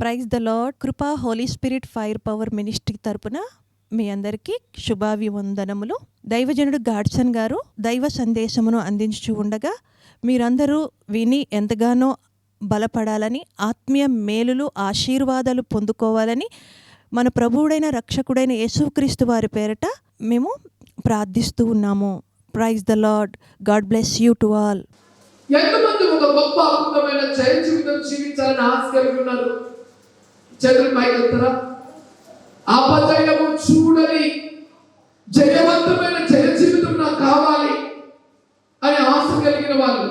Praise the Lord. Kripa holy spirit fire power ministry తరపున మీ అందరికీ శుభాభివందనములు. దైవజనుడు గాడ్సన్ గారు దైవ సందేశమును అందించు ఉండగా మీరందరూ విని ఎంతగానో బలపడాలని, ఆత్మీయ మేలులు ఆశీర్వాదాలు పొందుకోవాలని మన ప్రభువుడైన రక్షకుడైన యేసుక్రీస్తు వారి పేరట మేము ప్రార్థిస్తూ ఉన్నాము. Praise the Lord. God bless you to all. ఎంతమంది ఒక గొప్ప అద్భుతమైన జయ జీవితం జీవించాలని ఆశ కలిగి ఉన్నారు? చేతులు పైకి ఎత్తారా? అపజయము చూడని జయవంతమైన జయ జీవితం నాకు కావాలి అని ఆశ కలిగిన వాళ్ళు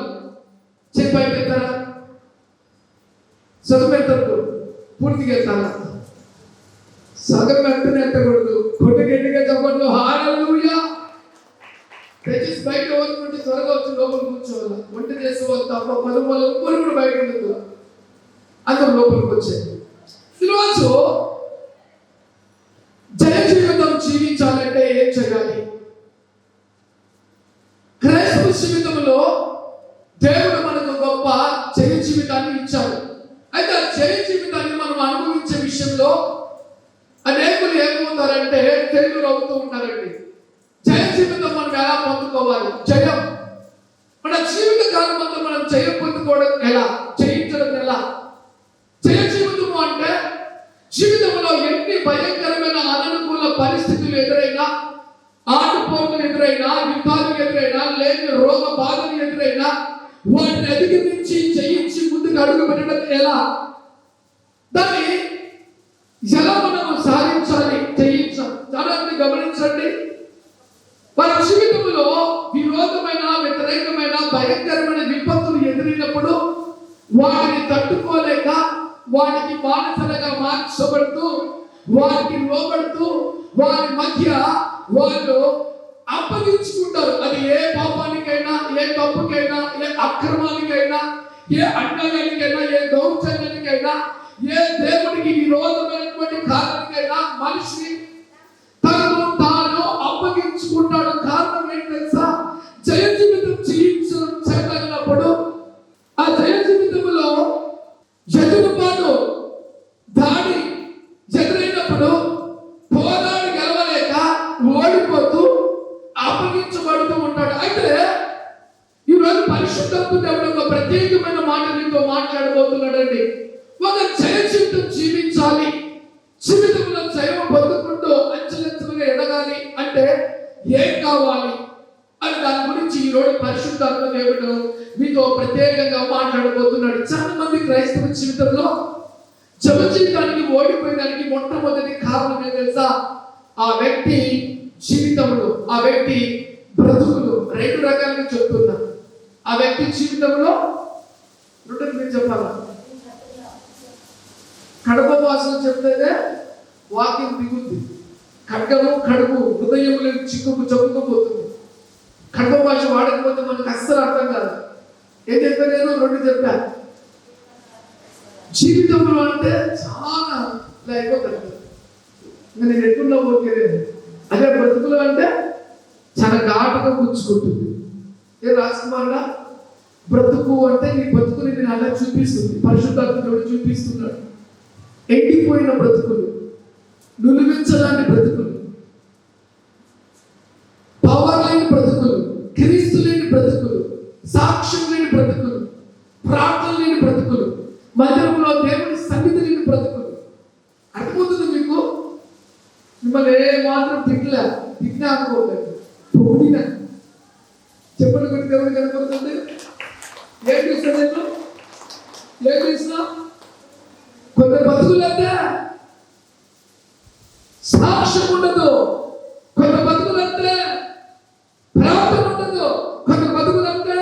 చేతి పైకి ఎత్తారా? సగం ఎత్తద్దు, పూర్తిగా ఎత్తాలా? సగం వెంటనే ఎత్తకూడదు. కొట్టు గట్టిగా చెప్పండి హల్లెలూయా. దయచేసి బయట వరకు త్వరగా వచ్చి లోపల కూర్చోవాలి. వంట చేసుకోవాలి తప్ప పదమూల ఉప్పులు కూడా బయట ఉండదు. అందరూ లోపలికి వచ్చాయి. ఈరోజు జయ జీవితం జీవించాలంటే ఏం చేయాలి? క్రైస్తవ జీవితంలో దేవుడు మనకు గొప్ప జయ జీవితాన్ని ఇచ్చాడు. అయితే ఆ జయ జీవితాన్ని మనం అనుభవించే విషయంలో అనేకులు ఏమవుతారంటే ఫెయిల్యూర్ అవుతూ ఉంటారండి. జయ జీవితం మనం ఎలా పొందుకోవాలి? జయం మన జీవిత కాలం అంతా మనం జయం పొందుకోవడం ఎలా, జయించడం ఎలా? జయ జీవితము అంటే జీవితంలో ఎన్ని భయంకరమైన అననుకూల పరిస్థితులు ఎదురైనా, ఆటుపోట్లు ఎదురైనా, యుద్ధాలు ఎదురైనా, లేని రోగ బాధలు ఎదురైనా వాటిని అధిగమించి జయించి ముందుకు అడుగు పెట్టడం ఎలా? దాన్ని ఎలా మనం సాధించాలి, జయించాలి? చాలా గమనించండి. వారి జీవితంలో విరోధమైన, వ్యతిరేకమైన, భయంకరమైన విపత్తులు ఎదురైనప్పుడు వాటిని తట్టుకోలేక వాటికి బానిసలుగా మార్చబడుతూ, వాటికి లోబడుతూ, వారి మధ్య వాళ్ళు అప్పగించుకుంటారు. అది ఏ పాపానికైనా, ఏ తప్పుకైనా, ఏ అక్రమానికైనా, ఏ అన్యాయానికైనా, ఏ దౌర్జన్యానికైనా, ఏ దేవుడికి విరోధమైనటువంటి కారణానికైనా మనిషి తనను తాను అప్పగించుకుంటాడు. కారణం ఏంటి తెలుసా? జయ జీవితం చేయగలిగినప్పుడు ఆ జయ జీవితంలో ఎదురుపాటు దాడి ఎదురైనప్పుడు పోరాడి గెలవలేక ఓడిపోతూ అప్పగించబడుతూ ఉంటాడు. అయితే ఈరోజు పరిశుద్ధాత్మ దేవుడు ఒక ప్రత్యేకమైన మాట నీతో మాట్లాడబోతున్నాడండి. ఒక జయ జీవితం జీవించాలి, జీవితంలో జయం పొందుకుంటూ అంచెలంచెలుగా ఎదగాలి అంటే ఏం కావాలి అని దాని గురించి ఈరోజు పరిశుద్ధాత్మ దేవుడు మీతో ప్రత్యేకంగా మాట్లాడబోతున్నాడు. చాలా మంది క్రైస్తవ జీవితంలో జవ జీవితానికి ఓడిపోయడానికి మొట్టమొదటి కారణం ఏం తెలుసా? ఆ వ్యక్తి జీవితంలో, ఆ వ్యక్తి బ్రతుకులు రెండు రకాలుగా చెప్తున్నా. ఆ వ్యక్తి జీవితంలో రెండు మీరు చెప్పాలా? కడప భాషలో చెప్తే వాక్యం దిగుద్ది. ఖడ్గము కడుపు హృదయములు చిక్కుకు చెప్పుకోబోతుంది. కడప భాష వాడకపోతే మనకు అస్సలు అర్థం కాదు. ఏం చెప్పాను నేను? రెండు చెప్పాను. జీవితంలో అంటే చాలా అయిపోతుంది. నేను ఎట్టుల్లో పోలేదు. అదే బ్రతుకులు అంటే చాలా ఘాటుగా గుచ్చుకుంటుంది. ఏ రాజకుమారుడా, బ్రతుకు అంటే నీ బ్రతుకుని నేను అలా చూపిస్తుంది. పరిశుద్ధాత్ముడు చూపిస్తున్నాడు. ఎండిపోయిన బ్రతుకులు, నులివించలాంటి బ్రతుకులు, పవర్ లేని బ్రతుకులు, క్రీస్తు లేని బ్రతుకులు, సాక్ష్యం లేని బ్రతుకులు, ప్రార్థన లేని బ్రతుకులు, మందిరంలో దేవుని సన్నిధి లేని బ్రతుకులు. అర్థమవుతుంది మీకు? మిమ్మల్ని ఏ మాత్రం తిట్టినా అనుకోలేదు, పొగిడిన చెప్పండి. కొన్ని దేవుడు కనపడుతుంది. ఏం చూస్తాను నేను? ఏం చూసినా? కొందరు బతుకులంటే సాక్ష్యం ఉండదు, కొంత బతుకులంటే ప్రార్థన ఉండదు, కొంత బతుకులంటే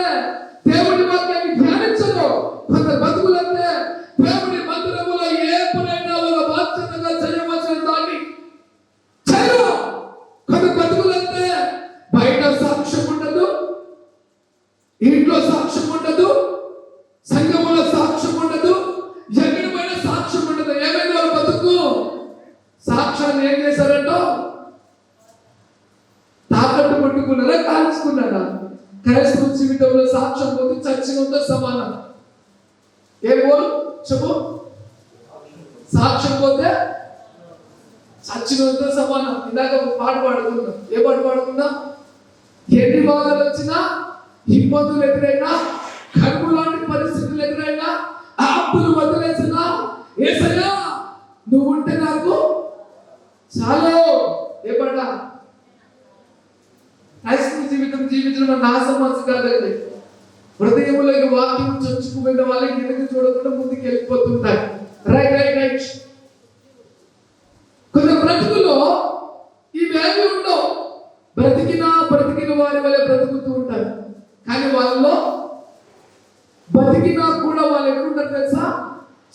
దేవుడి వాక్యాన్ని ధ్యానించదు, కొంత బతుకులంటే దేవుడి మందిరములో ఏ పనైనా ఒక బాధ్యతగా చేయవలసిన దాన్ని చేయరు. కొంత బతుకులంటే బయట సాక్ష్యం ఉండదు, ఇంట్లో సాక్ష్యం ఉండదు, సంఘములో సాక్ష్యం ఉండదు, ఎక్కడ పోయినా సాక్ష్యం ఉండదు. ఏమైనా బతుకు సాక్ష్యాన్ని ఏం చేశారంటో తాకట్టు పట్టుకున్నారా, కాల్చుకున్నారా? క్రైస్తవ జీవితంలో సాక్ష్యం పొంది చచ్చినంత సమానం. ఏ చెప్పు సాక్ష్యం పోతే చచ్చినంత సమానం. ఇందాక ఒక పాట పాడుకున్నాం. ఏ పాట పాడుకున్నాం? ఎన్ని బాధలు వచ్చినా, ఇబ్బందులు ఎదురైనా, కడుపు లాంటి పరిస్థితులు ఎదురైనా, ఆప్తులు వదిలేసినా, యేసయ్యా నువ్వు ఉంటే నాకు చాలు. ఏ పాట? క్రైస్తవ జీవితం జీవించడం నా సమస్య కాదండి. హృదయంలోకి వాక్యం చొచ్చుకుపోయిన వాళ్ళకి వెనక్కి చూడకుండా ముందుకు వెళ్ళిపోతుంటారు. Right right right. కొంచెం బ్రతుకులో ఇవేమి ఉండవు. బ్రతికిన వారి వల్ల బ్రతుకుతూ ఉంటారు. కానీ వాళ్ళలో బతికినా కూడా వాళ్ళు ఎక్కడుంటారు తెలుసా?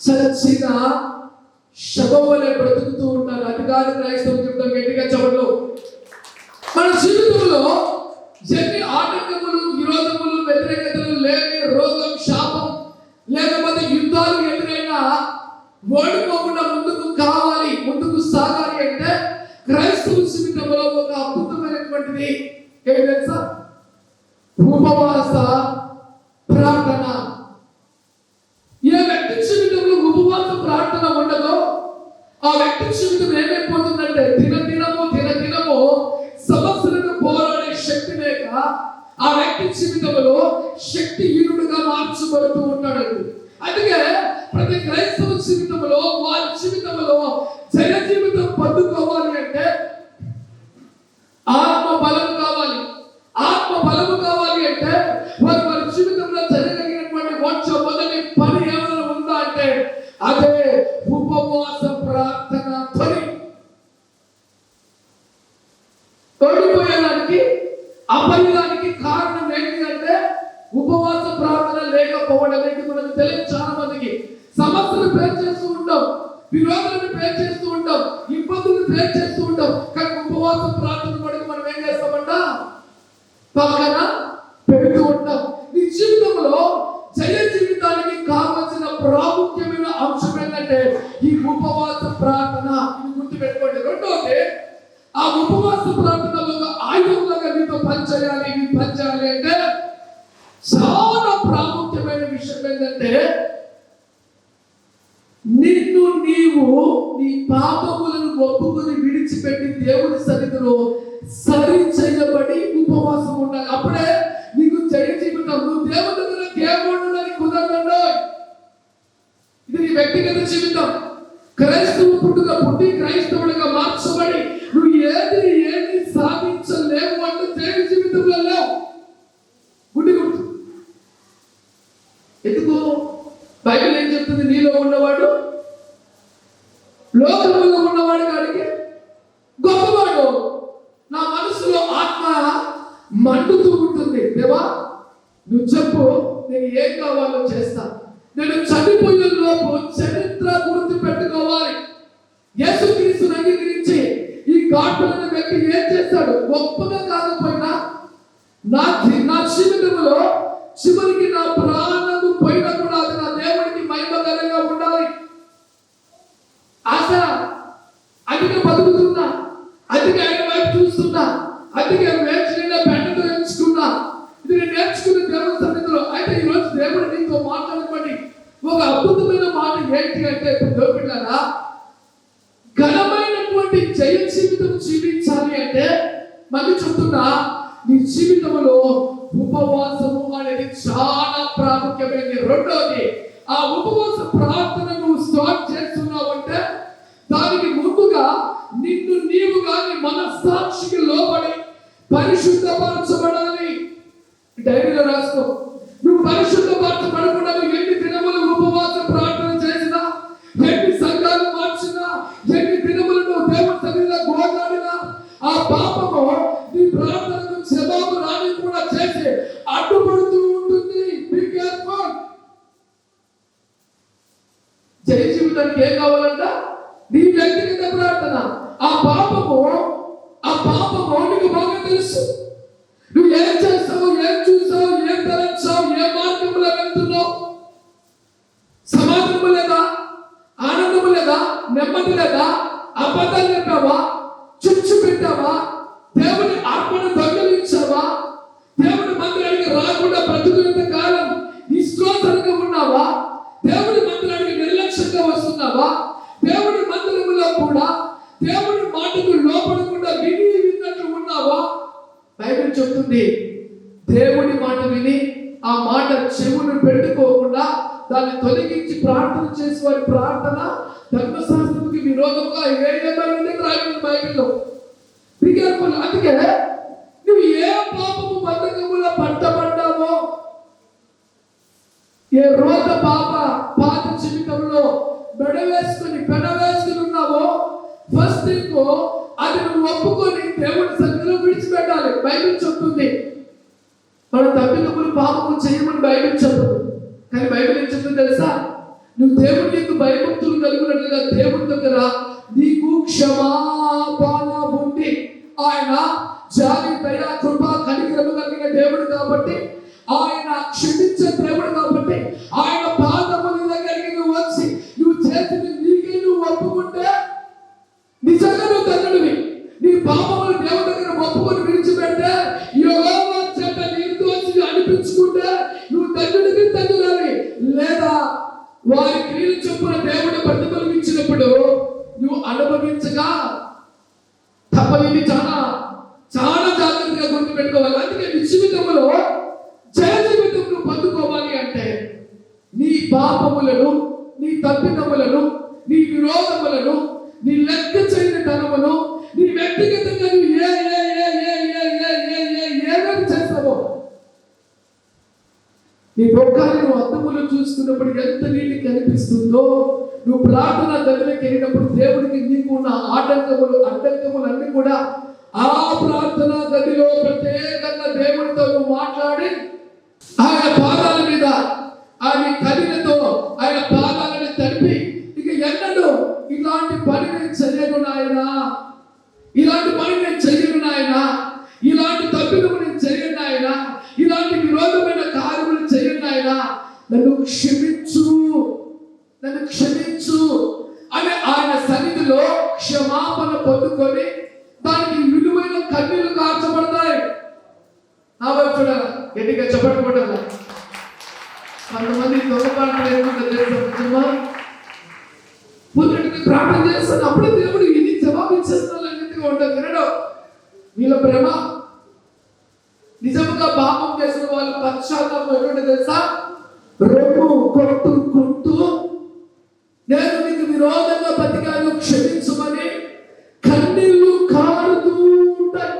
చచ్చిన శవం వల్లే బ్రతుకుతూ ఉంటారు. అది కాదు క్రైస్తవ జీవితం. గట్టిగా చెప్పండి. మన జీవితంలో ఎన్ని ఆటంకములు, విరోధములు, వ్యతిరేకతలు, లేని రోగం, శాపం, లేకపోతే యుద్ధాలు ఎదురైనా ఓడిపోకుండా ముందుకు సాగాలి అంటే క్రైస్తవ జీవితంలో ఒక అద్భుతమైనటువంటిది ఏమి తెలుసా? ఉపవాస ప్రార్థన. ఏ వ్యక్తి జీవితంలో ఉపవాస ప్రార్థన ఉండదో ఆ వ్యక్తి జీవితం ఏమైపోతుందంటే దినదినము సమస్యలను పోరాడే శక్తి లేక ఆ వ్యక్తి జీవితంలో శక్తిహీనుడుగా మార్చబడుతూ ఉంటాడండి. అందుకే ప్రతి క్రైస్తవ జీవితంలో వారి జీవితంలో జయ జీవితం పొందుకోవాలి అంటే ఆత్మ బలము కావాలి. ఆత్మ బలము కావాలి అంటే వారి జీవితంలో జరగలిగినటువంటి మొట్టమొదటి పని ఏమైనా ఉందా అంటే అదే ఉపవాస ప్రార్థన పని. ఓడిపోయేదానికి, అపజయానికి కారణం ఏంటి అంటే ఉపవాస ప్రార్థన లేకపోవడం. మనకు తెలియదు. చాలా మందికి సమస్యలు ఫేస్ చేస్తూ ఉంటాం, విరోధాలను ఫేస్ చేస్తూ ఉంటాం, ఇబ్బందులు ఫేస్ చేస్తూ ఉంటాం. కానీ ఉపవాస ప్రార్థన పడికి మనం ఏం చేస్తామంట? పక్కన పెడుతూ ఉంటాం. నీ జీవితంలో జయ జీవితానికి కావలసిన ప్రాముఖ్యమైన అంశం ఏంటంటే ఈ ఉపవాస ప్రార్థన. ఇది గుర్తుపెట్టుకోండి. రెండోది, ఆ ఉపవాస ప్రార్థనలో ఆయుధంలాగా నీతో పనిచేయాలి అంటే చాలా ప్రాముఖ్యమైన విషయం ఏంటంటే నిన్ను నీవు నీ పాపములను ఒప్పుకొని విడిచిపెట్టి దేవుని సన్నిధిలో సరి చేయబడి ఉపవాసం ఉండాలి. అప్పుడే నీకు జయ జీవితం. నువ్వు దేవుని దగ్గర కేవలం కుదరదండి. ఇది నీ వ్యక్తిగత జీవితం. క్రైస్తవ పుట్టి క్రైస్తవుడిగా మార్చబడి నువ్వు ఏది సాధించలేవు అంటే దేవుని జీవితంలో లేవు. గుడ్డి గుర్తు. ఎందుకు? బైబిల్ ఏం చెప్తుంది? నీలో ఉన్నవాడు లోకంలో ఉన్నవాడు కాడికి గొప్పవాడు. నా మనసులో ఆత్మ మండుతూ ఉంటుంది. దేవా నువ్వు చెప్పు, నేను ఏం కావాలో చేస్తా. నేను చనిపోయే లోపు చరిత్ర గుర్తు పెట్టుకోవాలి. యేసుక్రీస్తుని అంగీకరించి ఈ గాడ్ఫెల్ వ్యక్తి ఏం చేస్తాడు? గొప్పగా కాకపోయినా నా జీవితంలో చివరికి నా ప్రాణము పోయినా కూడా అది నా దేవుడికి మహిమకరంగా ఉండాలి. ఆశ అందుకే బతుకుతున్నా, అందుకే ఆయన వైపు చూస్తున్నా, అందుకే వేచిన పెంటతో ఎంచుకున్నా. ఇది నేను నేర్చుకున్న దేవుని సన్నిధిలో. అయితే ఈరోజు దేవుడు నీతో మాట్లాడబడి ఒక అద్భుతమైన మాట ఏంటి అంటే, దేవుడిలారా ఘనమైనటువంటి జయ జీవితం జీవించాలి అంటే మళ్ళీ చెప్తున్నా, నీ జీవితంలో ఉపవాసము అనేది చాలా ప్రాముఖ్యమైనది. రెండోది, ఆ ఉపవాస ప్రార్థన నువ్వు స్టార్ట్ చేస్తున్నావు అంటే దానికి ముందుగా నిన్ను నీవుగా నీ మనస్సాక్షికి లోబడి పరిశుద్ధపరచబడాలి. డైరీలో రాసుకో. నువ్వు పరిశుద్ధపరచబడకుండా ఎన్ని దినములు ఉపవాస ప్రార్థన చేసినా, ఎన్ని సంఘాలు మార్చినా, ఎన్ని దినములు నువ్వు దేవుని సన్నిధిలో గోగాడినా ఆ పాపము నీ ప్రార్థనకు జవాబు రాని కూడా చేసి అడ్డుపడుతూ ఉంటుంది. Be careful. జయ జీవితానికి ఏం కావాలంట? నీ వ్యక్తిగత ప్రార్థన. ఆ పాపము నీకు బాగా తెలుసు. నువ్వు ఏం చేస్తావు, ఏం చూసావు, ఏం తలంచావు, ఏ మార్గంలో వెళ్తున్నావు. సమాధానము లేదా, ఆనందము లేదా, నెమ్మది లేదా, అబద్ధాలు చెప్పావా, చుచ్చు పెట్టావా, దేవుని ఆత్మను దొంగిలించావా, దేవుని మందిరానికి రాకుండా బ్రతుకున్నంత కాలం నిష్ఠోసంగా ఉన్నావా, దేవుని మందిరానికి నిర్లక్ష్యంగా వస్తున్నావా, కూడా దేవుని మాటకు లోపడకుండా విన్నట్లు ఉన్నావా? బైబిల్ చెప్తుంది, దేవుని మాట విని ఆ మాట చెవును పెట్టుకోకుండా దాన్ని తొలగించి ప్రార్థన చేసి వారి ప్రార్థన ధర్మశాస్త్రంకి విరోధంగా ఏమైంది రాయబడింది బైబిల్లో. B careful. అందుకే నువ్వు ఏ పాపము బంధకములో పట్టబడ్డావో, ఏ రోత పాత జీవితంలో పెడవేసుకుని ఉన్నావో, ఫస్ట్ థింగ్ అది నువ్వు ఒప్పుకొని దేవుడి సన్నిధిలో విడిచిపెట్టాలి. బైబిల్ చెప్తుంది మన తప్పిదములు పాపము చేయమని బైబిల్ చెప్పదు. కానీ బైబిల్ ఏం చెప్తుంది తెలుసా? నువ్వు దేవుడి యొక్క భయభక్తులు కలిగినట్లుగా దేవుడి దగ్గర నీకు క్షమాపణ ఉంది. ఆయన జాలి, దయ, కృప, కనికరము కలిగిన దేవుడు కాబట్టి, ఆయన క్షమించే దేవుడు కాబట్టి, ఆయన పాదముల దగ్గరికి నువ్వు వచ్చి నువ్వు చేసిన నీకే నువ్వు ఒప్పుకుంటే నిజంగా నువ్వు తండ్రివి. నీ పాపములు దేవుడి దగ్గర ఒప్పుకొని విడిచిపెడితే, యెహోవా చేత నిర్దోషి అనిపించుకుంటే నువ్వు తండ్రికి తండ్రివి. లేదా వారి క్రియలు చొప్పున దేవుడు ప్రతిఫలం ఇచ్చినప్పుడు నువ్వు అనుభవించగా తప్ప. ఇది చాలా చాలా జాగ్రత్తగా గుర్తుపెట్టుకోవాలి. అందుకే నీ జీవితంలో జయ జీవితం నువ్వు పొందుకోవాలి అంటే నీ పాపములను, నీ తప్పిదములను, నీ విరోధములను, నీ లెక్క చేయని ధనమును, నీ వ్యక్తిగతంగా నువ్వు ఏమేమి చేస్తావో, నీ ముఖాన్ని నువ్వు అద్దములో చూసుకున్నప్పుడు ఎంత నీటి కనిపిస్తుందో, నువ్వు ప్రార్థన గదిలోకి వెళ్ళినప్పుడు దేవుడికి నీకు ఉన్న అడ్డంకములు అన్ని కూడా ఆ ప్రార్థన గదిలో ప్రత్యేకంగా దేవుడితో నువ్వు మాట్లాడి ఆయన పాదాల మీద ఆయన కదిలతో ఆయన పాదాలను తడిపి, ఇక ఎన్నడూ ఇలాంటి పని నేను చేయను నాయనా, ఇలాంటి పని నేను చెయ్యను నాయనా, ఇలాంటి తప్పిదము నేను చెయ్యను నాయనా, ఇలాంటి విరోధమైన కార్యములు చెయ్యను నాయనా, నన్ను క్షమించు అని ఆయన సన్నిధిలో క్షమాపణ పొందుకొని దానికి విలువైన కన్నీళ్లు కార్చబడతాయి. నా వైపు చూడాలి, గట్టిగా చెప్పబడాలి. కొంతమంది పుత్రుడికి ప్రార్థన చేస్తాను, అప్పుడే దేవుడు ఇది జవాబిచ్చేస్తున్నాడు అన్నట్టుగా ఉంటుంది. వినడం వీళ్ళ ప్రేమ. నిజంగా పాపం చేసిన వాళ్ళు పశ్చాత్తాపం ఎటువంటి తెలుసా? రొమ్ము కొట్టుకుంటూ నేను నీకు విరోధంగా బతికాను క్షమించమని కన్నీళ్లు కారుతూ ఉంటాయి.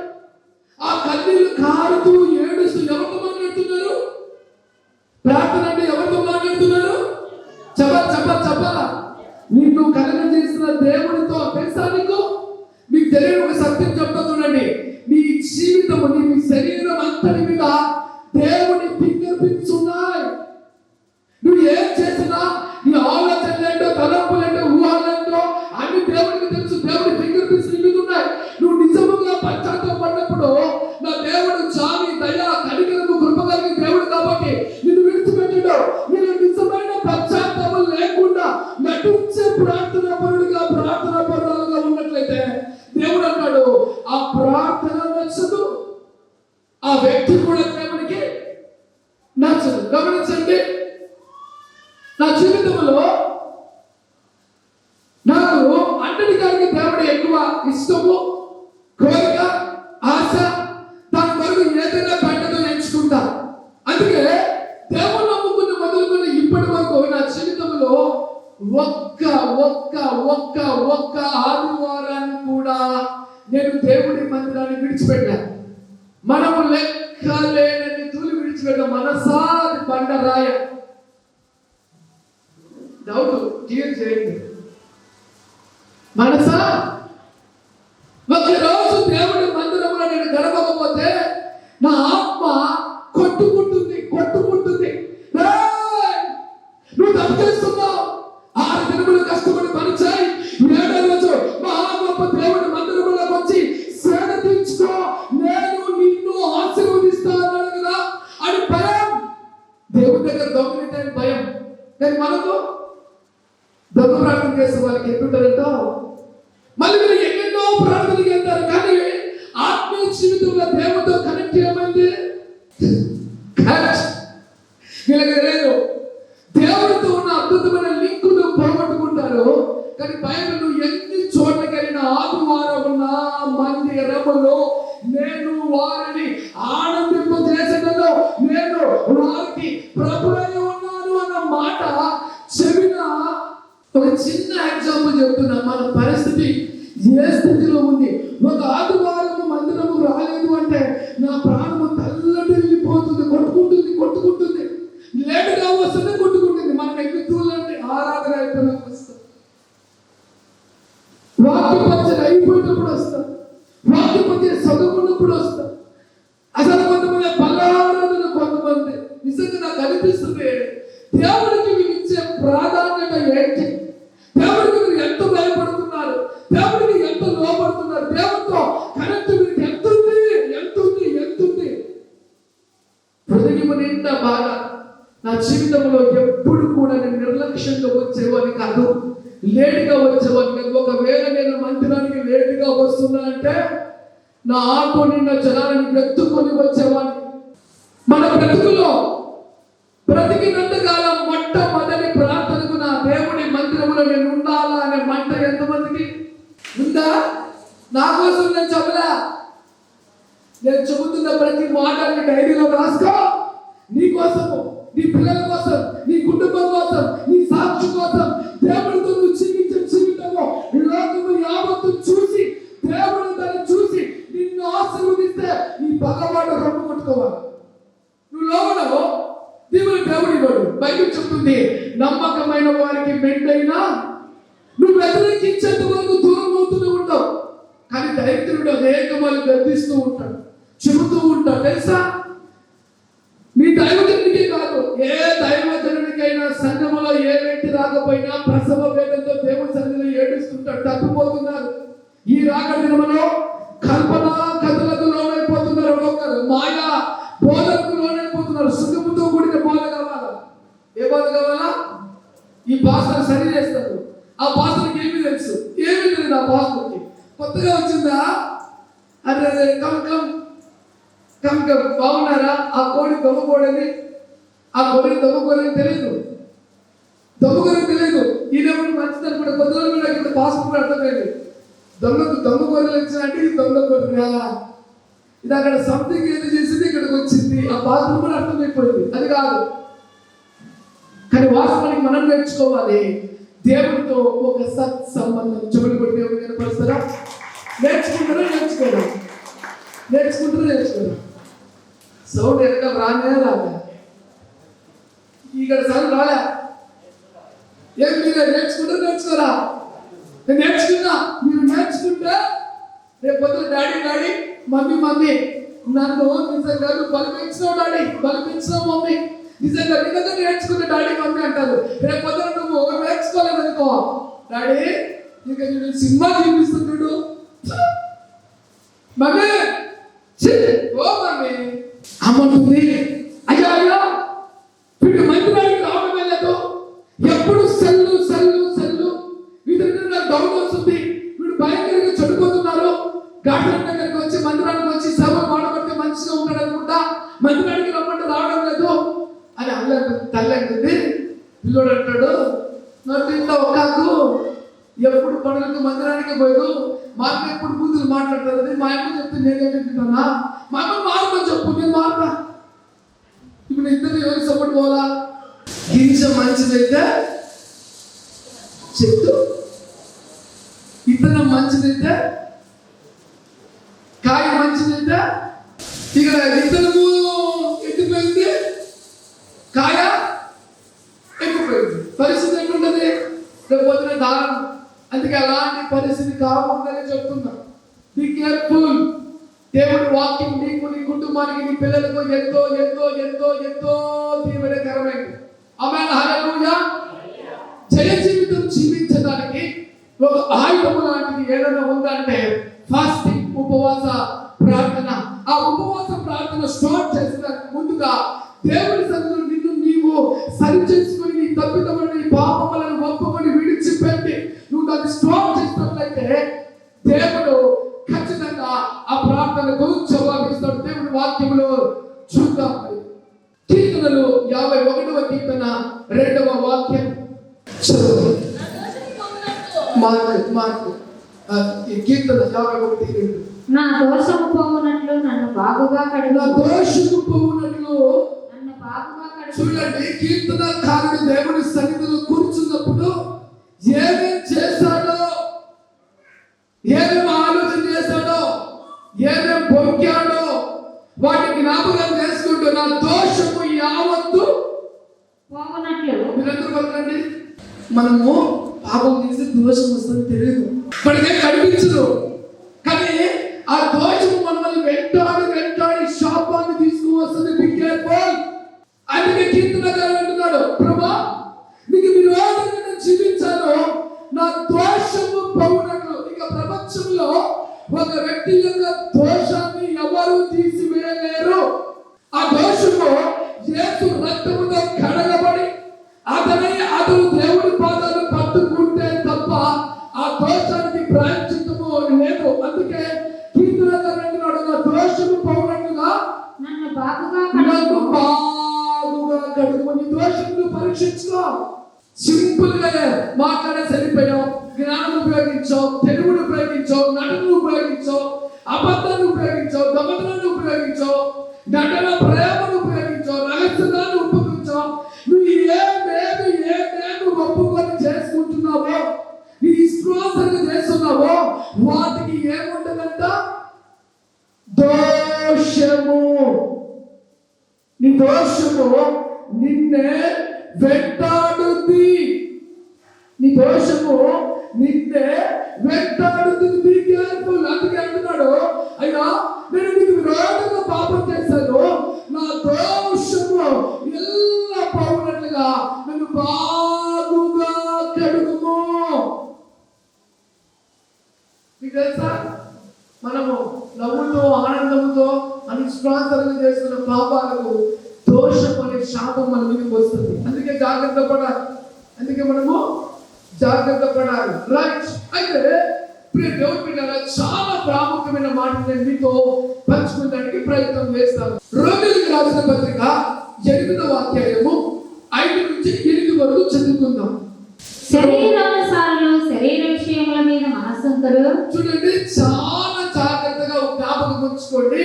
ఆ కన్నీళ్లు కారుతూ ఏడుస్తూ ఎవరితో మాట్లాడుతున్నారు? ప్రార్థన అంటే ఎవరితో మాట్లాడుతున్నారు? చెప్పాలా? నీకు కలగ చేసిన దేవుడితో. తెలుసా నీకు? మీకు తెలియని ఒక సత్యం చెప్తా చూడండి. నీ జీవితము, నీ శరీరం అంతటి మీద దేవుని ఫింగర్ ప్రింట్స్ ఉన్నాయి. నువ్వు ఏం చేసినా, నీ ఆలోచనలేంటో, తలంపులేంటో, ఊహలేంటో అన్ని దేవుడికి తెలుసు. దేవుడి ఫింగర్ ప్రింట్స్ నీ మీద ఉన్నాయి. నువ్వు నిజముగా పశ్చాత్తాపడినప్పుడు నా దేవుడు జాలి, దయ, కనికరము, కృప కలిగిన దేవుడు కాబట్టి నిన్ను విడిచిపెట్టడు. నేను నిజమైన పశ్చాత్తాపం లేకుండా నటించే ప్రార్థనా పరులుగా ఉన్నట్లయితే దేవుడు అన్నాడు ఆ ప్రార్థన నచ్చదు, ఆ వ్యక్తి కూడా దేవుడికి నచ్చదు. గమనించండి, నా జీవితంలో నాకు అన్నిటికంటే దేవుడు ఎక్కువ ఇష్టము, కోరిక, ఆశ, దాని కొరకు ఏదైనా పెట్టదో ఎంచుకుంటా. అందుకే దేవుడు నమ్ముకున్న మొదలుకొని ఇప్పటి వరకు నా జీవితంలో ఒక్క ఆదివారాన్ని కూడా నేను దేవుడి మందిరాన్ని విడిచిపెట్టాను. మనము లెక్కలేనన్ని తూలి విడిచిపెట్ట మనసాది బండరాయ. డౌట్ క్లియర్ చేయండి. మనసా ఒకరోజు దేవుడి మందిరంలో నేను గడపకపోతే నా ఆత్మ కొట్టుకుంటుంది. నువ్వు తప్పు చేస్తున్నావు. 6 దినములు కష్టపడి పని చేయి, 7వ రోజు మహా గొప్ప దేవుడి మందిరంలోకి వచ్చి సేద తీర్చుకో, నేను నిన్ను ఆశీర్వదిస్తా అన్నాడు కదా అని భయం. దేవుడి దగ్గర దొంగలిందని భయం. కానీ మనకు దొంగ ప్రార్థన చేసే వాళ్ళకి ఎట్లుంటారంటో, మళ్ళీ మీరు ఎన్నెన్నో ప్రార్థనకి వెళ్తారు, కానీ ఆత్మీయ జీవితంలో దేవుడితో కనెక్ట్ ఏమైంది? వీళ్ళకి లేదు. దేవుడితో ఉన్న అద్భుతమైన లింకును పోగొట్టుకుంటారు. కానీ బైబిల్ ఎన్ని చోట్ల దినములో నేను వారిని ఆనందింపజేసేటలో నేను వారికి ప్రభువై ఉన్నాను అన్న మాట చెవిన ఒక చిన్న ఎగ్జాంపుల్ చెప్తున్నా. మన పరిస్థితి ఏ స్థితిలో ఉంది? ఒక ఆదివారం మందిరము రాలేదు అంటే నా ప్రాణము తల్లడిల్లిపోతుంది, కొట్టుకుంటుంది. లేటుగా వస్తుంది, కొట్టుకుంటుంది. మనం ఎక్కుతుందంటే ఆరాధన అయిపోయినప్పుడు వస్తాం, వాక్యపంచలు అయిపోయినప్పుడు వస్తాం, వాక్యపంచలు చదువుకున్నప్పుడు వస్తాం. అసలు కొంతమంది బలారాధన, కొంతమంది నిజంగా నాకు అనిపిస్తుంది దేవుడికి మీరు ఇచ్చే ప్రాధాన్యత ఏంటి? దేవుడికి మీరు ఎంత భయపడుతున్నారు? దేవుడికి ఎంత లోపడుతున్నారు? దేవుడితో కనెక్ట్ మీకు ఎంతుంది? హృదయం నిండా బాగా నా జీవితంలో ఎప్పుడు కూడా నేను నిర్లక్ష్యంగా వచ్చేవాడిని కాదు, లేటుగా వచ్చేవాడిని కాదు. ఒకవేళ నేను మందిరానికి లేటుగా వస్తున్నా అంటే నా ఆటో నిన్న జనాలను ఎత్తుకొని వచ్చేవాడిని. మన బ్రతుకులో బ్రతికినంత కాలం మొట్టమొదటి ప్రార్థనకు నా దేవుడి మందిరంలో నేను ఉండాలా అనే మంట ఎంతమందికి ఉందా? నా కోసం నేను చెప్పలా. నేను చెబుతున్న ప్రతి మాటని డైరీలో రాసుకో. నీ కోసము, నీ పిల్లల కోసం, నీ కుటుంబం కోసం, నీ సాక్షి కోసం, దేవుడితో నువ్వు జీవించే జీవితంలో లోకము యావత్తు చూసి, దేవుడు దాన్ని చూసి నిన్ను ఆశీర్వదిస్తే నీ పగవాడు రొమ్ము కొట్టుకోవాలి. నువ్వు లోబడవు, దేవుడు ఇవ్వడు. బైబిల్ చెప్తుంది నమ్మకమైన వారికి మెండైనా నువ్వు వ్యతిరేకించేంత వరకు దూరం అవుతూనే ఉంటావు. కానీ దరిద్రుడు అనేక వాళ్ళు గర్దిస్తూ ఉంటాడు, చెబుతూ ఉంటాడు. తెలుసా, మీ దైవజనుడికే కాదు, ఏ దైవజనుడికైనా సంఘములో ఏ వ్యక్తి రాకపోయినా ప్రసవ వేదంతో దేవుడి సన్నిధిలో ఏడుస్తుంటాడు. తప్పిపోతున్నారు. ఈ రాక దినములో కల్పన కథలకు లోనైపోతున్నారు. ఒక్కొక్కరు మాయా బోధలకు లోనైపోతున్నారు. సుఖముతో కూడిన బోధ కావాలా? ఏ బోధ కావాలా? ఈ భాషను సరి చేస్తారు. ఆ భాషకి ఏమి తెలుసు? ఏమి తెలియదు ఆ భాషకి. కొత్తగా వచ్చిందా? అరే కమ్ బాగున్నారా? ఆ కోడి దొమ్మకూడని, ఆ కోడి దొమ్మకూడని తెలియదు. ఈయనప్పుడు మంచిదని కూడా కొద్ది రోజులు నాకు పాస్పోర్ట్ కూడా అర్థమైంది. దొంగ గొర్రెలు వచ్చినట్టు ఇది దొంగ గొర్రె, ఇది అక్కడ సంథింగ్ ఏదో చేసింది, ఇక్కడికి వచ్చింది. ఆ పాస్పోర్ట్ కూడా అర్థమైపోయింది. అది కాదు. కానీ వాస్తవానికి మనం నేర్చుకోవాలి దేవుడితో ఒక సత్ సంబంధం. చెవులు కొట్టి దేవుడు కనపరుస్తారా? నేర్చుకుంటారా? సౌండ్ ఎక్కడ రానే రాలే, ఇక్కడ సౌండ్ రాలే. ఏం మీరు నేర్చుకోరా? నేను నేర్చుకున్నా. మీరు నేర్చుకుంటే రేపు పొద్దున డాడీ మమ్మీ నన్ను నిజంగా బలిపించినావు డాడీ, బలిపించినావు మమ్మీ, నిజంగా నేర్చుకున్న డాడీ మమ్మీ అంటారు. రేపు పొద్దున నువ్వు నేర్చుకోలేదు అనుకో, డాడీ ఇక నేను సినిమా చూపిస్తున్నాడు మమ్మీ, ఓ మమ్మీ అమ్మంటుంది. అయ్యా వీడు మందిరానికి రావడం వెళ్ళదు, ఎప్పుడు సెల్లు వీటి నాకు డౌట్ వస్తుంది. వీడు భయంకరంగా చెడిపోతున్నారు. గార్డెన్ దగ్గరికి వచ్చి మందిరానికి వచ్చి సేవ మాడబడితే మంచిగా ఉంటాడు అనుకుంటా, మందిరానికి రమ్మంటే రావడం లేదు అని తల్లి అంటుంది. పిల్లోడు అంటాడు, నా ఇంట్లో ఒక్కకు ఎప్పుడు పండుగకు మందిరానికి పోయాడు, మా అమ్మ ఎప్పుడు బూతులు మాట్లాడుతుంది. మా అమ్మ చెప్తే నేనేంటి తింటానా? మా అమ్మ మారమని చెప్పు, నేను మారతా. ఇప్పుడు ఇద్దరు ఎవరికి సపోర్ట్ పోవాలా? గింజ మంచిదైతే చెట్టు, ఇతనం మంచిదైతే కాయ మంచిదైతే, ఇక్కడ ఇతనము ఎత్తిపోయింది, కాయ ఎక్కుపోయింది. పరిస్థితి ఎట్లుంటది? రేపు పొద్దున దారుణం. అందుకే అలాంటి పరిస్థితి కాకుండా చెప్తున్నా, బి కేర్ఫుల్. దేవుడి వాక్యం నీకు, నీ కుటుంబానికి, నీ పిల్లలకు ఎంతో ఎంతో ఎంతో ఎంతో దీవెనకరమైనది. ఆమేన్, హల్లెలూయా. జయ జీవితం జీవించడానికి ఒక ఆయుధము లాంటిది ఏదైనా ఉందంటే ఫాస్టింగ్, ఉపవాస ప్రార్థన. ఆ ఉపవాస ప్రార్థన స్టార్ట్ చేసేదానికి ముందుగా దేవుడి సన్నిధిలో నిన్ను నీవు సరి చేసుకుని, నీ తప్పిదములను, నీ పాపములను ఒప్పుకొని విడిచిపెట్టి నువ్వు దాన్ని స్టార్ట్ చేసినట్లయితే దేవుడు ఖచ్చితంగా ఆ ప్రార్థనకు జవాబిస్తాడు. దేవుడి వాక్యములో చూద్దాం. కీర్తనలు 51వ కీర్తన 2వ వాక్యం చదువు. మార్కు కీర్తన 51:2. నా దోషము పోవునట్లు నన్ను బాగుగా నా కడుగు. దోషము పోవునట్లు. నన్ను బాగుగా కడుగు. చూడండి, కీర్తనకారుడు దేవుని సన్నిధిలో కూర్చున్నప్పుడు ఏమేం చేశాడో, ఏమేం ఆలోచన చేశాడో, ఏమేం పొంగాడో వాటిని జ్ఞాపకం చేసుకుంటూ నా దోషము యావత్తు పోవునట్లు. మీరందరూ పలకండి. మనము పాపం చేసి దోషం వస్తుంది తెలియదు, మనకే కనిపించదు, కానీ ఆ దోషము మనల్ని వెంటాడి శాపాన్ని తీసుకువస్తుంది. B careful. అందుకే కీర్తనకారుడు అంటున్నాడు, ప్రభా నీకు విరోధంగా నేను జీవించాను, నా దోషము పోవునట్లు. ఇక ప్రపంచంలో ఒక వ్యక్తి యొక్క దోషాన్ని ఎవరు తీసివేయలేరు. ఆ దోషము యేసు రక్తముతో కడగబడి అతను దేవుడి పాదాలు పట్టుకుంటే తప్ప ఆ దోషానికి ప్రాయశ్చిత్తము లేదు. అందుకే కీర్తనకారుడు అంటున్నాడు, నా దోషము పోవునట్లుగా నన్ను బాగుగా నన్ను కడుగు. బాగుగా కడుగు. నీ దోషములు పరీక్షించుకో. సింపుల్ గా మాట్లాడే సరిపోయావు, జ్ఞానం ఉపయోగించావు, తెలుగును ఉపయోగించావు, నటనను ఉపయోగించావు, అబద్ధాన్ని ఉపయోగించావు, దొంగతనాన్ని ఉపయోగించావు, నటన ప్రేమను ఉపయోగించావు, రహస్యాన్ని ఉపయోగించావు. నువ్వు ఏమేమి ఒప్పుకొని చేసుకుంటున్నావో, నీ ఇష్టాసంగా చేస్తున్నావో వాటికి ఏముంటుందంట? దోషము. నీ దోషము నిన్నే వెంటాడుతుంది. నీ దోషము నిన్నే వెంటాడుతుంది. Be careful. అందుకే అంటున్నాడు, అయ్యా నేను నీకు విరోధంగా పాపం చేశాను, నా దోషము ఎలా పోవునట్లుగా నన్ను బాగుగా కడుగుము. మీకు తెలుసా, మనము నవ్వుతో ఆనందంతో అనుష్ఠానంగా చేస్తున్న పాపాలకు దోషం అనే శాపం మన మీదకి వస్తుంది. అందుకే జాగ్రత్త పడాలి. అందుకే మనము జాగ్రత్త పడాలి. రైట్. అయితే ప్రియ దేవుని బిడ్డలారా, చాలా ప్రాముఖ్యమైన మాటలు నేను మీతో పంచుకోవడానికి ప్రయత్నం చేస్తాను. రోమీయులకు రాసిన పత్రిక 8వ అధ్యాయము 5 నుంచి 8 వరకు చదువుకుందాం. శరీరానుసారులు శరీర విషయముల మీద మనస్సుంకరు. చూడండి, చాలా జాగ్రత్తగా జ్ఞాపకం ఉంచుకోండి.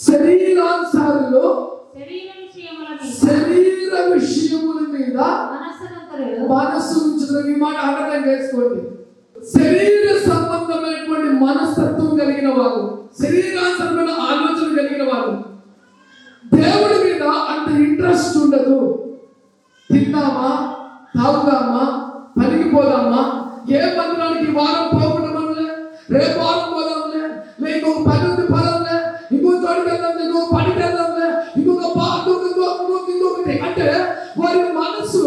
శరీరానుసారులు శరీర విషయముల మీద మనస్సు ఉంచుకుని, ఈ మాట అండర్లైన్ చేసుకోండి. శరీర సంబంధమైనటువంటి మనస్తత్వం కలిగిన వారు, శరీరానుసారమైన ఆలోచన కలిగిన వారు దేవుడి మీద అంత ఇంట్రెస్ట్ ఉండదు. తిందామా, తాగుదామా, పనికి పోదామా, ఏ మందిరానికి వారం పోకుండా మనలే, రేపు వారం పోదాంలే, ఇంకొక పని ఉంది పోదాంలే, ఇంకో చోటుకి వెళ్దాంలే, ఇంకొక పనికి వెళ్దాంలే, ఇంకొకటి. అంటే వారి మనసు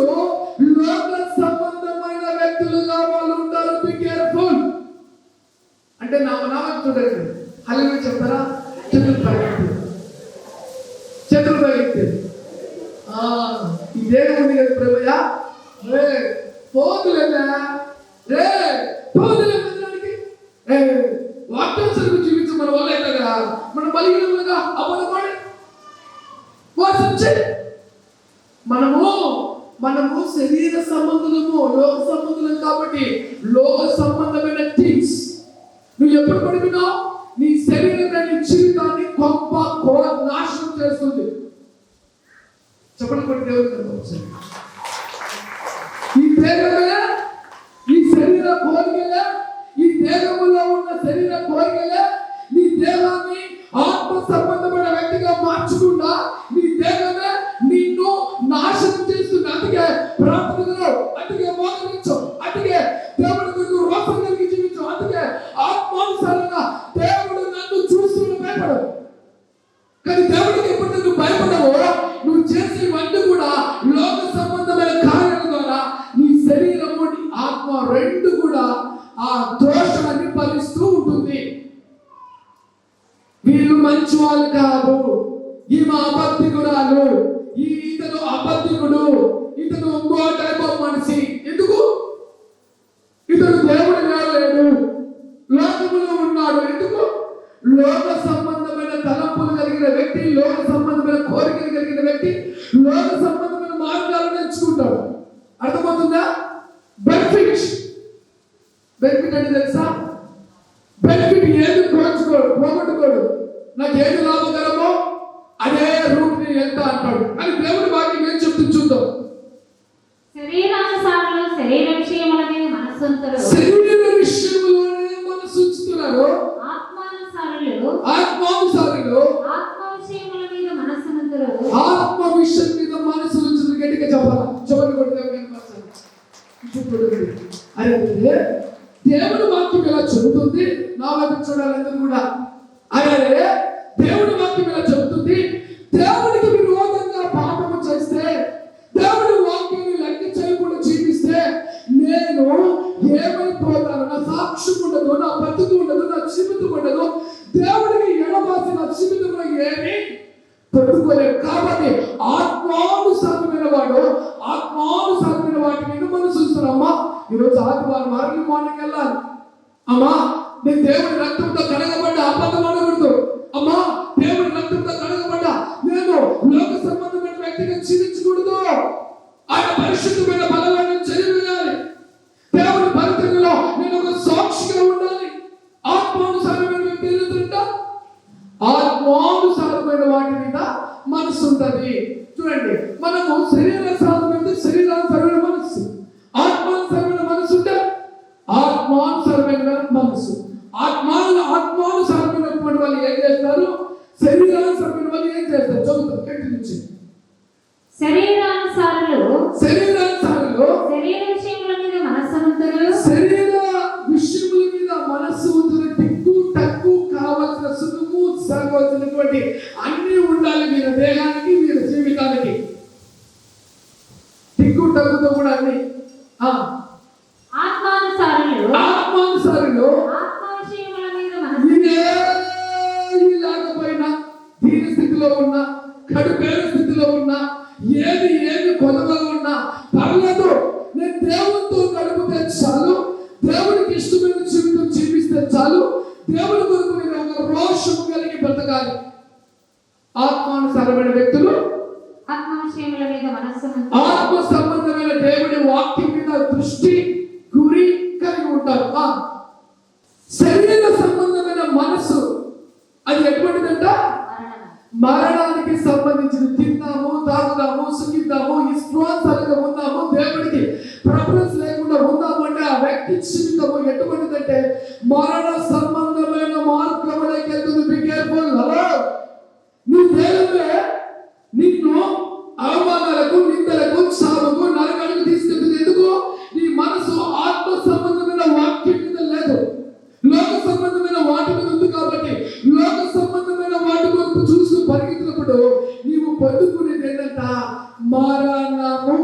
లోక సంబంధమైన వ్యక్తులుగా వాళ్ళు ఉంటారు. Be careful. అంటే నా చూడండి, హల్లెలూయా చెప్తారా? చేతులు పైకి ఈ దేహం ఉంది కదా ప్రభుయా, రే పోదులేనా, రే పోదులే మందిరానికి, వాక్యానుసారంగా జీవించు. మన వల్ల అయితే కదా మనం బలిహీనంగా అబద్ధపడి మోసం చేయి. మనము శరీర సంబంధము, లోక సంబంధం కాబట్టి లోక సంబంధమైన థింగ్స్ నువ్వు ఎప్పుడు పడిపోయినావు, నీ శరీరమైన జీవితాన్ని గొప్ప నాశనం చేస్తుంది. చెప్పండి కొట్టి దేవుడు. ఈ దేహమే, ఈ శరీర కోరికలే, ఈ దేహములో ఉన్న శరీర కోరికలే నీ దేహాన్ని ఆత్మ సంబంధమైన వ్యక్తిగా మార్చకుండా నీ దేహమే నిన్ను నాశనం చేస్తుంది. అందుకే ప్రార్థనలో, అందుకే మోకరించు, అందుకే దేవుడి గురించి రోషం కలిగి జీవించు, అందుకే ఆత్మానుసారంగా దేవుడు నన్ను చూస్తున్న భయపడవు. కానీ దేవుడికి ఎప్పుడు నువ్వు భయపడవో, నువ్వు చేసేవన్నీ కూడా లోక సంబంధమైన కార్యాల ద్వారా నీ శరీరము, నీ ఆత్మ రెండు కూడా ఆ దోషాన్ని ఫలిస్తూ ఉంటుంది. వీళ్ళు మంచి వాళ్ళు కాదు, ఈమె అబద్ధికురాలు, ఇతను అబద్ధికుడు, ఇతను ఇంకో టైప్ ఆఫ్ మనిషి. ఎందుకు? ఇతను దేవుడు లేడు, లోకములో ఉన్నాడు. ఎందుకు? లోక సంబంధమైన తలంపులు కలిగిన వ్యక్తి, లోక సంబంధమైన కోరికలు కలిగిన వ్యక్తి లోక సంబంధమైన మార్గాలను ఎంచుకుంటాడు. అర్థమవుతుందా? బెనిఫిట్ అంటే తెలుసా? బెనిఫిట్ ఏది పోగొట్టుకోడు. నాకు ఏది లాభకరమో అదే రూట్ ని వెళ్తా అంటాడు. కానీ దేవుడి వాక్యం ఏం చెప్తుంది చూద్దాం. శరీరానుసారులు శరీర విషయముల మీద మనస్సుంతురు, శరీర విషయంలోనే మనసు ఉంచుతున్నారు. ఆత్మానుసారులు ఆత్మానుసారులు ఆత్మ విషయముల మీద మనస్సుంతురు. ఆత్మ విషయం మీద మనసు ఉంచుతున్నారు. గట్టిగా చెప్పాలా? చెవులు కొడితే కనపడుతుంది. అరే దేవుడి వాక్యం ఎలా చెబుతుంది? నా వైపు చూడాలి అందరూ కూడా. అరే దేవుడి వాక్యం ఎలా చెబుతుంది? దేవుడికి విరోధంగా పాపము చేస్తే, దేవుడి వాక్యాన్ని లెక్క చేయకుండా జీవిస్తే నేను ఏమైపోతాను? నా సాక్ష్యం ఉండదు, నా బతుకు ఉండదు, నా జీవితం ఉండదు. దేవుడికి ఎడబాసి నా జీవితంలో ఏమి పెట్టుకోలేదు. కాబట్టి ఆత్మానుసారమైన వాడు ఆత్మానుసారమైన వాటి మీద మనసు ఉంచుతారమ్మా. ఈరోజు ఆదివారం మార్నింగ్ మార్నింగ్ వెళ్ళాలి. అమ్మా నేను దేవుడి రక్తంతో కడగబడ్డ అబద్ధం అనకూడదు. అమ్మా దేవుడి రక్తంతో కడగబడ్డ నేను లోక సంబంధమైన వ్యక్తిగా జీవించకూడదు. ఆయన పరిశుద్ధమైన బలాలను చదివేయాలి. దేవుడి పరిచర్యలో నేను ఒక సాక్షిగా ఉండాలి. ఆత్మానుసారమైన వ్యక్తి ఏంటంట? ఆత్మానుసారమైన వాటి మీద మనసు ఉంటుంది. చూడండి, మనము శరీరానుసారమైన శరీరానుసారమైన మనసు, ఆత్మానుసారమైన మనసు ఉంటే ఆత్మానుసారమైన మనసు. ఆత్మానుసారమైనటువంటి వాళ్ళు ఏం చేస్తారు? శరీరానుసారమైన వాళ్ళు ఏం చేస్తారు? చదువుతారు గట్టి నుంచి. శరీరానుసారులు శరీర విషయముల మీద మనస్సుంతురు, శరీర విషయముల మీద మనస్సు ఉంటుంది. టిక్కు టక్కు కావాల్సిన సుఖము సాగవలసినటువంటి అన్ని ఉండాలి వీరి దేహానికి, వీరి జీవితానికి. టిక్కు టక్కుతో కూడా అన్ని. ఆత్మానుసారులు ఆత్మ విషయముల మీద మనస్సు లేకపోయినా దీన స్థితిలో ఉన్నా, కడుపేర స్థితిలో ఉన్నా, ఏది కొదవగా ఉన్నా పర్లేదు. నేను దేవుడితో గడిపితే చాలు, దేవుడికి ఇష్టమైన జీవితం జీవిస్తే చాలు, దేవుడి కొరకు నేను ఒక రోషము కలిగి బ్రతకాలి. ఆత్మానుసారమైన వ్యక్తులు ఆత్మ విషయముల మీద మనస్సుంతురు, ఆత్మ సంబంధమైన దేవుడి వాక్యం మీద దృష్టి గురి కలిగి ఉంటారు. శరీర సంబంధమైన మనసు అది ఎటువంటిదంట? మరణానికి సంబంధించిన. తిందాము, తాగుదాము, సుఖిద్దాము, ఇష్టానుసారంగా ఉందాము, దేవుడికి ప్రిఫరెన్స్ లేకుండా ఉందాము అంటే ఆ వ్యక్తి జీవితము ఎటువంటిదంటే మరణ సంబంధమైన మార్గంలోకి వెళ్తుంది. Be careful. హలో, నీ దేహమే నిన్ను అవమానాలకు, నిందలకు, సావుకు, నరకానికి తీసుకెళ్తుంది. ఎందుకు? నీ మనసు ఆత్మ సంబంధమైన వాక్యం మీద లేదు, లోక సంబంధమైన వాటి మీద ఉంది. కాబట్టి లోక సంబంధమైన వాటి కొరకు చూస్తూ పరిగెత్తినప్పుడు నీవు పొందుకునేది ఏంటంట? మరణము.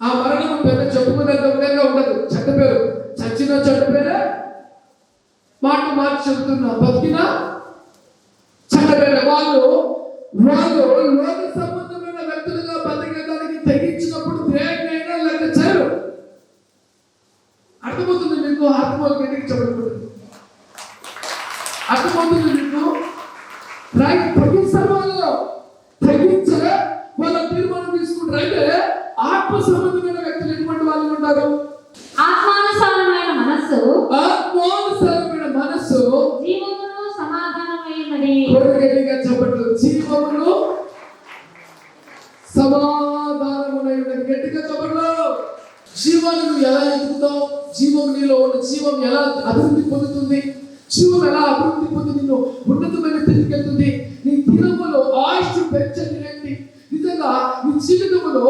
ఆ మరణము పెద్ద చెప్పుకునేంత విధంగా ఉండదు. చెడ్డ పేరు, చచ్చిన చెడ్డ పేరే. మాట మార్చి చెబుతున్నా, బతికిన చెడ్డ పేరే. వాళ్ళు లోక సంబంధమైన వ్యక్తులుగా బతికేదానికి తెగించినప్పుడు దేన్నైనా లెక్క చేయరు. అర్థమవుతుంది మీకు? ఆత్మకి ఎందుకు చెప్పబడుతుంది? అర్థమవుతుంది మీకు? రైట్, తెగించారు. వాళ్ళు తెగించే వాళ్ళ తీర్మానం తీసుకుంటారు. అయితే ఆత్మ సంబంధమైన వ్యక్తులు ఎటువంటి వాళ్ళు ఉంటారు? ఆత్మానుసారమైన మనస్సు జీవమును సమాధానమైనది. గట్టిగా చెప్పట్లు. జీవమును సమాధానమునైనది. గట్టిగా చెప్పట్లు. జీవాన్ని నువ్వు ఎలా ఎదుగుతావు? జీవం నీలో ఉన్న జీవం ఎలా అభివృద్ధి పొందుతుంది? జీవం ఎలా అభివృద్ధి పొంది నిన్ను ఉన్నతమైన స్థితికి వెళ్తుంది? నీ దినములో ఆయుష్ పెంచండి రండి. నిజంగా నీ జీవితంలో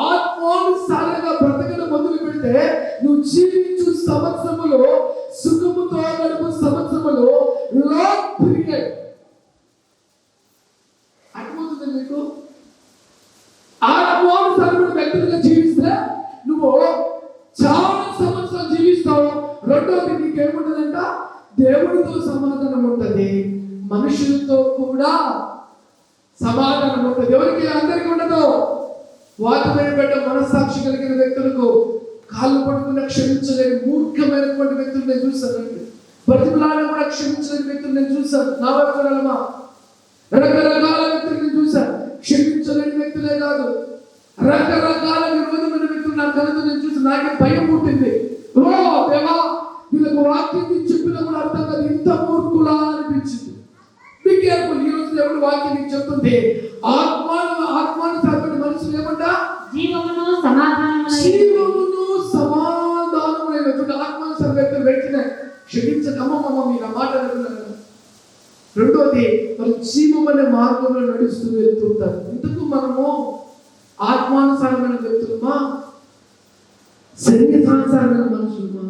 ఆత్మానుసారంగా బ్రతకడం మొదలు పెడితే నువ్వు జీవించు సంవత్సరములో, సుఖముతో గడుపు సంవత్సరములో లాంగ్ పీరియడ్. అర్థమవుతుంది మీకు? ఆత్మానుసారమైన వ్యక్తులుగా జీవిస్తే నువ్వు చాలా సంవత్సరాలు జీవిస్తావు. రెండోది నీకేముంటుందంట? దేవుడితో సమాధానం ఉంటుంది, మనుషులతో కూడా సమాధానం ఉంటుంది. ఎవరికి? అందరికీ ఉండదు. వాటిపైన పెట్ట మనస్సాక్షి కలిగిన వ్యక్తులకు కాళ్ళు పడుకున్న క్షమించలేని మూర్ఖమైనటువంటి వ్యక్తులు నేను చూశానండి. ప్రతిఫలాన్ని కూడా క్షమించలేని వ్యక్తులు నేను చూశాను. నా వైపు రకరకాల వ్యక్తులు నేను చూశాను. క్షమించలేని వ్యక్తులే కాదు, రకరకాల విరోధమైన వ్యక్తులు నా కళ్ళతో నేను చూసి నాకే భయం పుట్టింది. ఓ దేవా, వీళ్ళకు వాక్యం చెప్పినా కూడా అర్థం కాదు. ఇంత ఎంత మూర్ఖులా అనిపించింది. Be careful. ఈ రోజు దేవుడు వాక్యం మీకు చెప్తుంది, ఆత్మానుసారమైన మనుషులు ఏమంటా? జీవమును సమాధానమును జీవమును సమాధానములైన చూడ ఆత్మానుసార వ్యక్తులు వెంటనే క్షమించండి అమ్మమ్మ మీరు ఆ మాట అనుకున్నారు. రెండోది, మనం జీవం అనే మార్గంలో నడుస్తూ వెళ్తుంటారు. ఇంతకు మనము ఆత్మానుసారమైన వ్యక్తులమా, శరీరానుసారమైన మనుషులమా?